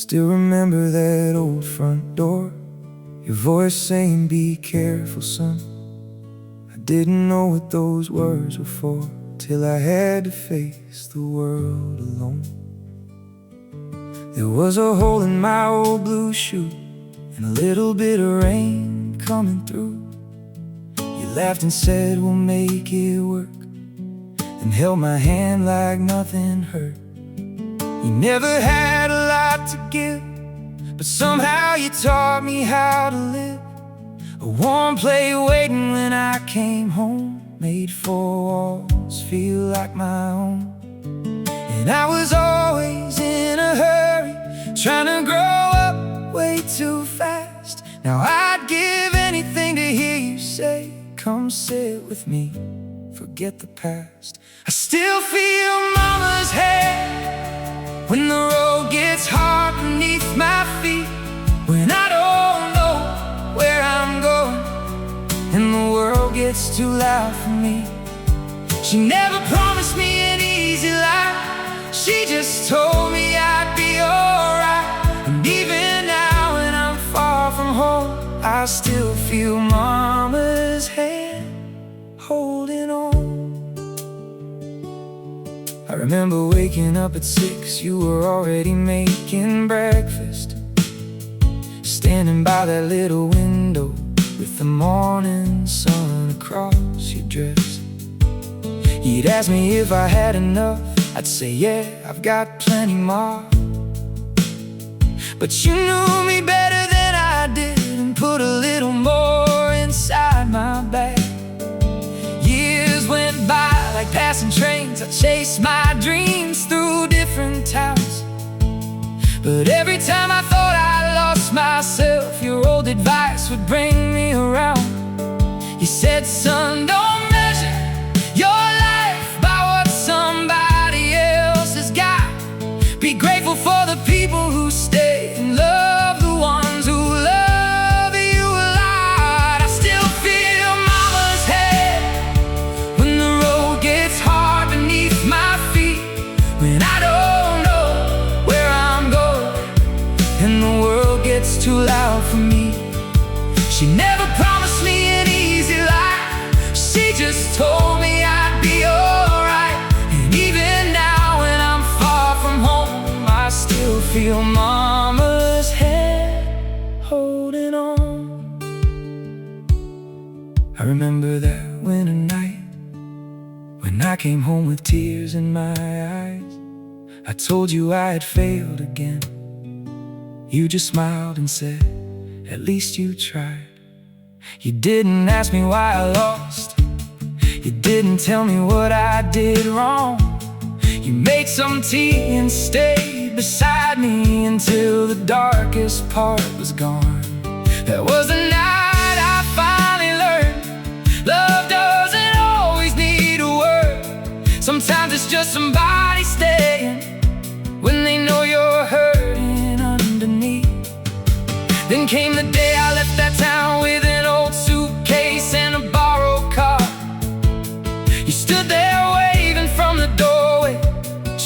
Still remember that old front door, your voice saying, "Be careful, son." I didn't know what those words were for, till I had to face the world alone. There was a hole in my old blue shoe, and a little bit of rain coming through. You laughed and said, "We'll make it work," and held my hand like nothing hurt. You never had a lot to give, but somehow you taught me how to live. A warm plate waiting when I came home, made four walls feel like my own. And I was always in a hurry, trying to grow up way too fast. Now I'd give anything to hear you say, "Come sit with me, forget the past." I still feel mama's hair when the road gets hard beneath my feet, when I don't know where I'm going and the world gets too loud for me. She never promised me an easy life, she just told me I'd be alright. And even now when I'm far from home, I still feel mama's hand holding on. I remember waking up at 6, you were already making breakfast, standing by that little window with the morning sun across your dress. You'd ask me if I had enough, I'd say, "Yeah, I've got plenty more." But you knew me better than I did, and put a little more inside my bag. Years went by like passing trains, I chased my dreams through different towns. But every time I thought I lost myself, your old advice would bring me around. You said, "Son, don't measure your life by what somebody else has got. Be grateful for the people who stay, and love the ones who love you a lot." I still feel mama's head when the road gets hard beneath my feet, when I don't know where I'm going and the world gets too loud for me. She never promised me an easy life, she just told me I'd be alright. And even now when I'm far from home, I still feel mama's hand holding on. I remember that winter night when I came home with tears in my eyes. I told you I had failed again. You just smiled and said, "At least you tried." You didn't ask me why I lost, you didn't tell me what I did wrong. You made some tea and stayed beside me until the darkest part was gone. That was the night I finally learned love doesn't always need a word. Sometimes it's just somebody staying when they know you're hurting underneath. Then came the day I left that town with an old suitcase and a borrowed car. You stood there waving from the doorway,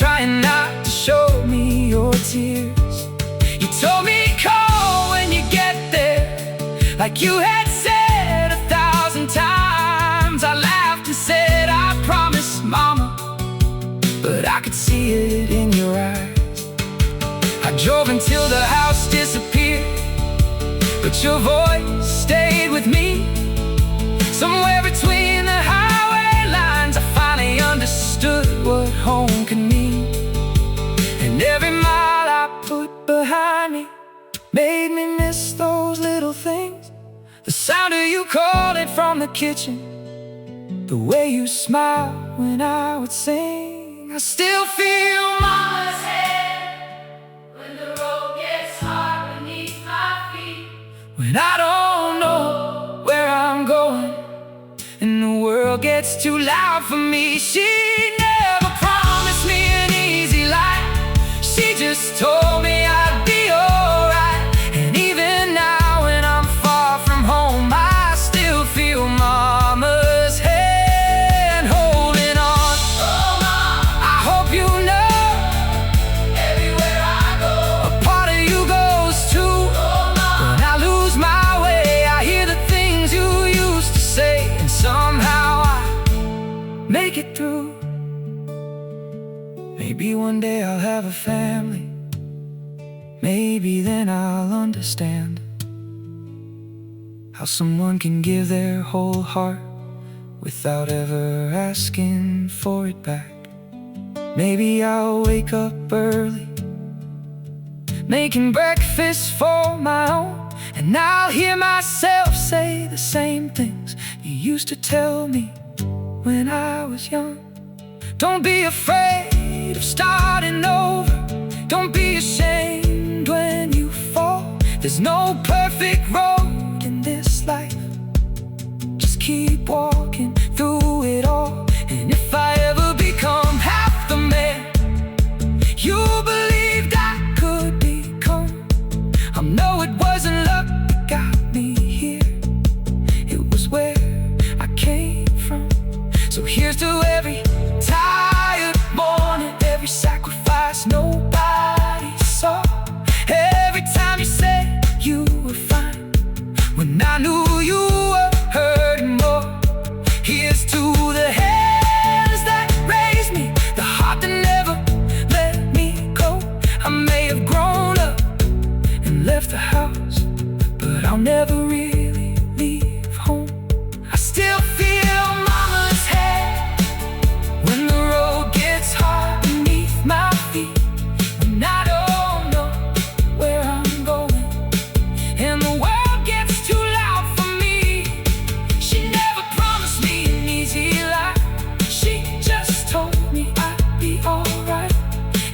trying not to show me your tears. You told me, "Call when you get there," like you had said 1,000 times. I laughed and said, "I promise, Mama," but I could see it in your eyes. I drove until the house disappeared, but your voice stayed with me. Somewhere between the highway lines, I finally understood what home could mean. And every mile I put behind me made me miss those little things. The sound of you calling from the kitchen, the way you smiled when I would sing. I still feel mama's hand when the road gets hard beneath my feet, when I don't know where I'm going and the world gets too loud for me. She never promised me an easy life, she just told me I'd be alright. And even now when I'm far from home, I still feel mama's hand holding on. Oh, Mom, I hope you know everywhere I go, a part of you Maybe one day I'll have a family. Maybe then I'll understand how someone can give their whole heart without ever asking for it back. Maybe I'll wake up early, making breakfast for my own, and I'll hear myself say the same things you used to tell me when I was young. Don't be afraid of starting over. Don't be ashamed when you fall. There's no perfect road in this life. Just keep walking through it all. And if I ever become half the man you believed I could become, I know it wasn't luck that got me here. It was where I came from. So here's to every tired morning, every sacrifice nobody saw, every time you said you were fine when I knew you were hurting more. Here's to the hands that raised me, the heart that never let me go. I may have grown up and left the house, but I'll never really leave home. I still feel mama's hand when the road gets hard beneath my feet, when I don't know where I'm going and the world gets too loud for me. She never promised me an easy life. She just told me I'd be alright.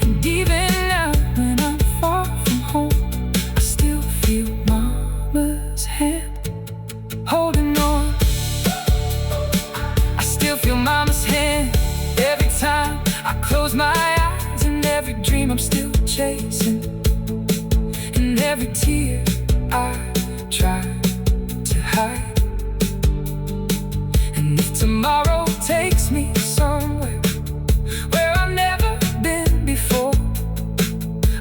And even now when I'm far from home, I still feel mama's hand holding on. I still feel mama's hand every time I close my eyes, and every dream I'm still chasing, and every tear I try to hide. And if tomorrow takes me somewhere where I've never been before,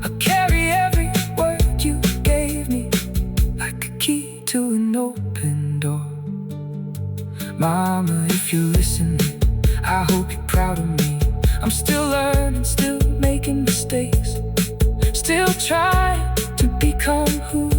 I'll carry every word you gave me like a key to an open door. Mama, if you're listening, I hope you're proud of me. I'm still learning, still making mistakes, still trying to become who